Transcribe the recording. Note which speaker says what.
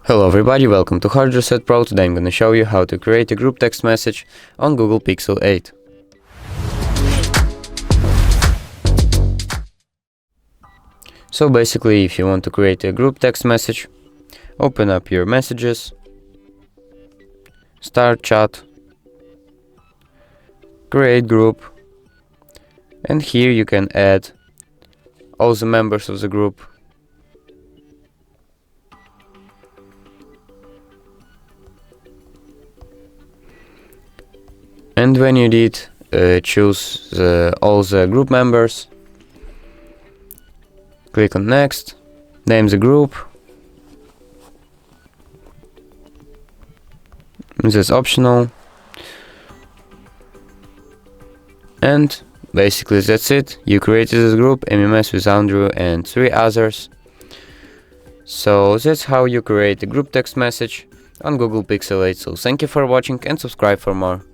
Speaker 1: Hello everybody, welcome to Hard Reset Pro. Today I'm gonna show you how to create a group text message on Google Pixel 8. So basically, if you want to create a group text message, open up your messages, start chat, create group, and here you can add all the members of the group. And when you did, choose all the group members, click on next, name the group, this is optional, and basically that's it. You created this group, MMS with Andrew and 3 others. So that's how you create a group text message on Google Pixel 8. So thank you for watching and subscribe for more.